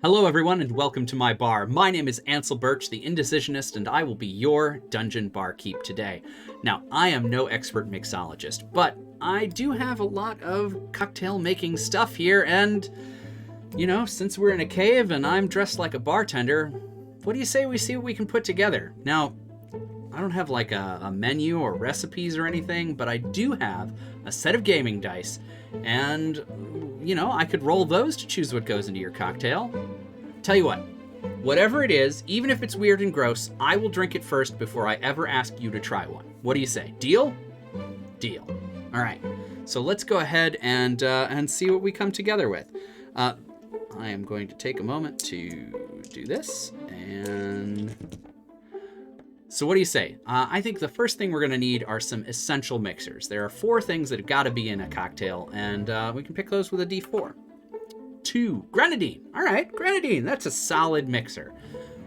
Hello everyone and welcome to my bar. My name is Ansel Birch, the Indecisionist, and I will be your dungeon barkeep today. Now, I am no expert mixologist, but I do have a lot of cocktail making stuff here, and, since we're in a cave and I'm dressed like a bartender, what do you say we see what we can put together? Now, I don't have like a menu or recipes or anything, but I do have a set of gaming dice, and, I could roll those to choose what goes into your cocktail. Tell you what, whatever it is, even if it's weird and gross, I will drink it first before I ever ask you to try one. What do you say? Deal? Deal. All right. So let's go ahead and see what we come together with. I am going to take a moment to do this. And so what do you say? I think the first thing we're going to need are some essential mixers. There are 4 things that have got to be in a cocktail, and we can pick those with a D4. 2, Grenadine. All right, Grenadine. That's a solid mixer.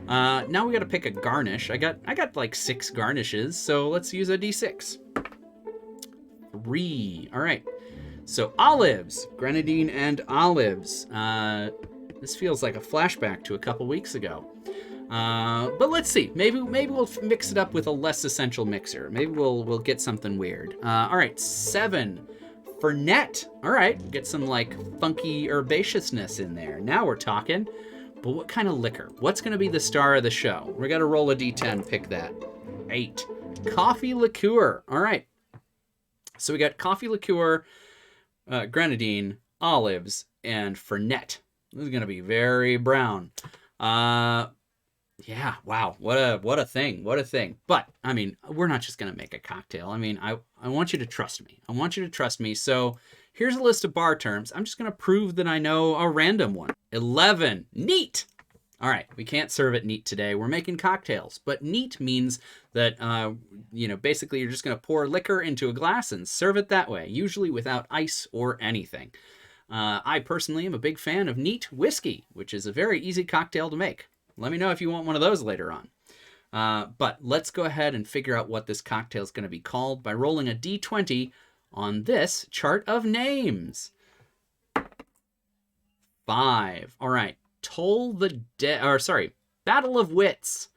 Now we got to pick a garnish. I got like 6 garnishes, so let's use a D6. 3. All right. So olives, Grenadine and olives. This feels like a flashback to a couple weeks ago. But let's see. Maybe we'll mix it up with a less essential mixer. Maybe we'll get something weird. All right, 7. Fernet. All right, get some like funky herbaceousness in there. Now we're talking. But what kind of liquor? What's going to be the star of the show? We're going to roll a D10, pick that. 8. Coffee liqueur. All right. So we got coffee liqueur, Grenadine, olives, and Fernet. This is going to be very brown. Yeah, wow, what a thing. But, I mean, we're not just going to make a cocktail. I mean, I want you to trust me. So here's a list of bar terms. I'm just going to prove that I know a random one. 11, neat. All right, we can't serve it neat today. We're making cocktails. But neat means that, basically you're just going to pour liquor into a glass and serve it that way, usually without ice or anything. I personally am a big fan of neat whiskey, which is a very easy cocktail to make. Let me know if you want one of those later on. But let's go ahead and figure out what this cocktail is going to be called by rolling a D20 on this chart of names. 5. All right. Battle of Wits.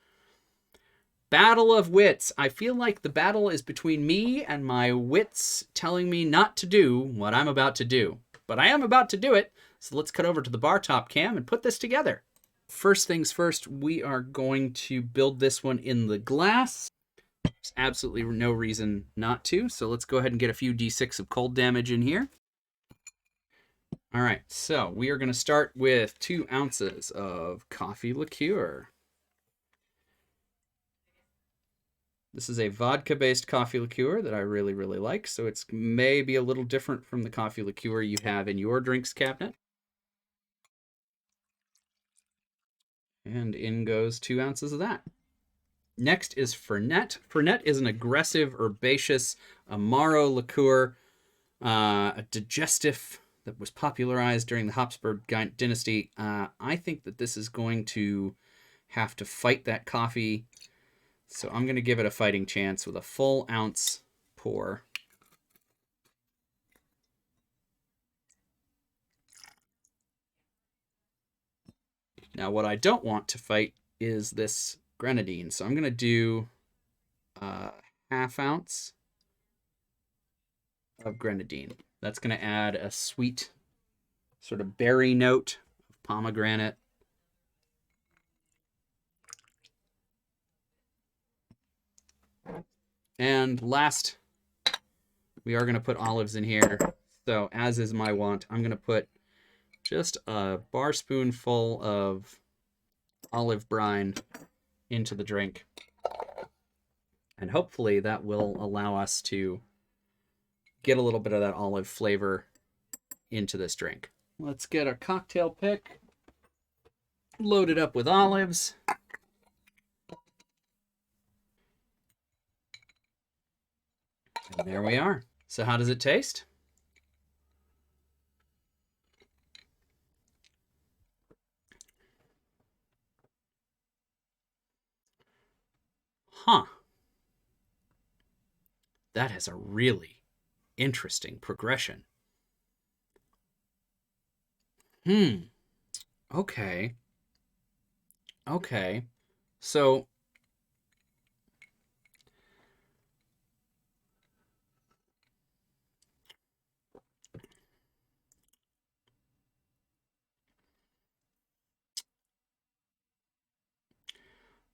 Battle of Wits. I feel like the battle is between me and my wits telling me not to do what I'm about to do. But I am about to do it, so let's cut over to the bar top cam and put this together. First things first, we are going to build this one in the glass. There's absolutely no reason not to, so let's go ahead and get a few D6 of cold damage in here. All right, so we are going to start with 2 ounces of coffee liqueur. This is a vodka-based coffee liqueur that I really, really like, so it's maybe a little different from the coffee liqueur you have in your drinks cabinet. And in goes 2 ounces of that. Next is Fernet. Fernet is an aggressive, herbaceous Amaro liqueur, a digestif that was popularized during the Habsburg dynasty. I think that this is going to have to fight that coffee, so I'm going to give it a fighting chance with a full ounce pour. Now, what I don't want to fight is this Grenadine, so I'm going to do a half ounce of Grenadine. That's going to add a sweet sort of berry note of pomegranate. And last, we are going to put olives in here. So as is my wont, I'm going to put just a bar spoonful of olive brine into the drink. And hopefully that will allow us to get a little bit of that olive flavor into this drink. Let's get our cocktail pick loaded up with olives. And there we are. So how does it taste? Huh. That has a really interesting progression. Okay. Okay. So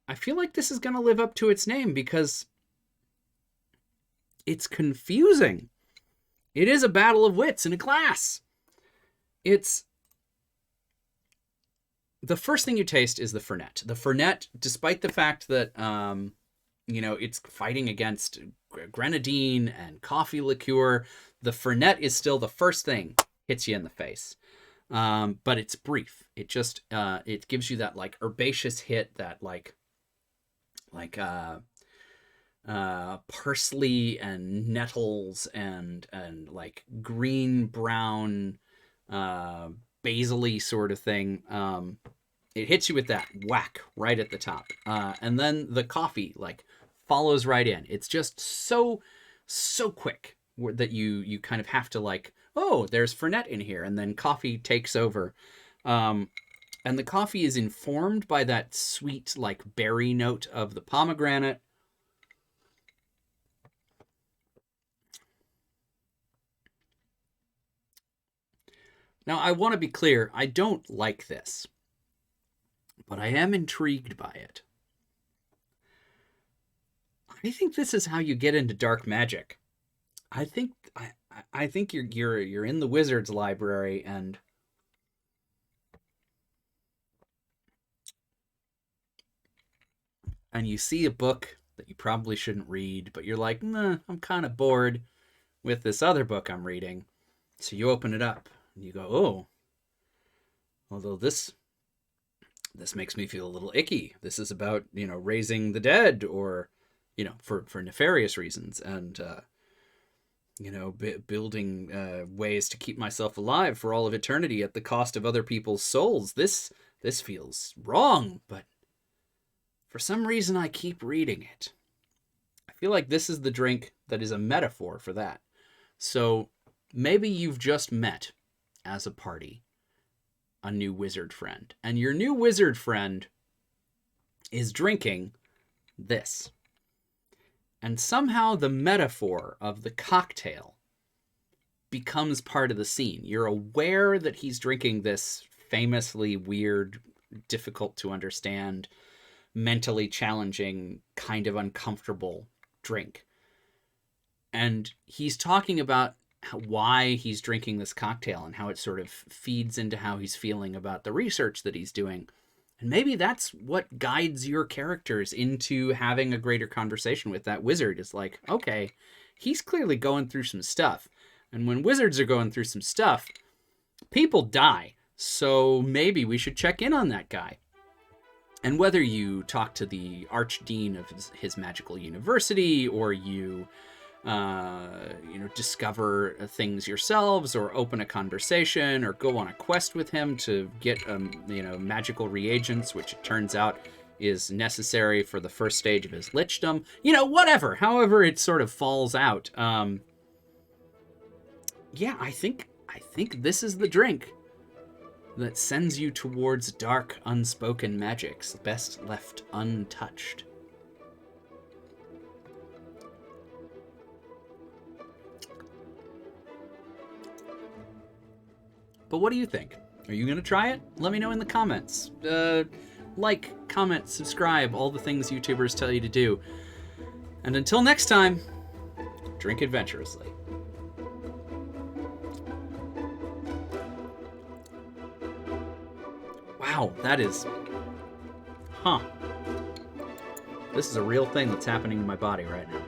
I feel like this is going to live up to its name because it's confusing. It is a battle of wits in a glass. It's the first thing you taste is the Fernet. The Fernet, despite the fact that it's fighting against Grenadine and coffee liqueur, the Fernet is still the first thing hits you in the face. But it's brief. It just it gives you that like herbaceous hit, that like parsley and nettles and like green brown basil-y sort of thing. It hits you with that whack right at the top, and then the coffee like follows right in. It's just so quick that you kind of have to like, oh, there's Fernet in here, and then coffee takes over. And the coffee is informed by that sweet like berry note of the pomegranate. Now, I want to be clear, I don't like this, but I am intrigued by it. I think this is how you get into dark magic. I think you're in the wizard's library and you see a book that you probably shouldn't read, but you're like, nah, I'm kind of bored with this other book I'm reading. So you open it up and you go, oh, although this makes me feel a little icky. This is about, raising the dead, or, for nefarious reasons, and, building ways to keep myself alive for all of eternity at the cost of other people's souls. This feels wrong, but for some reason I keep reading it. I feel like this is the drink that is a metaphor for that. So maybe you've just met as a party a new wizard friend, and your new wizard friend is drinking this. And somehow the metaphor of the cocktail becomes part of the scene. You're aware that he's drinking this famously weird, difficult to understand, mentally challenging, kind of uncomfortable drink. And he's talking about why he's drinking this cocktail and how it sort of feeds into how he's feeling about the research that he's doing. And maybe that's what guides your characters into having a greater conversation with that wizard. Is like, okay, he's clearly going through some stuff. And when wizards are going through some stuff, people die. So maybe we should check in on that guy. And whether you talk to the archdean of his magical university, or you discover things yourselves, or open a conversation, or go on a quest with him to get, magical reagents, which it turns out is necessary for the first stage of his lichdom. Whatever. However it sort of falls out. I think this is the drink that sends you towards dark, unspoken magics, best left untouched. But what do you think? Are you going to try it? Let me know in the comments. Like, comment, subscribe, all the things YouTubers tell you to do. And until next time, drink adventurously. Wow, that is... Huh. This is a real thing that's happening in my body right now.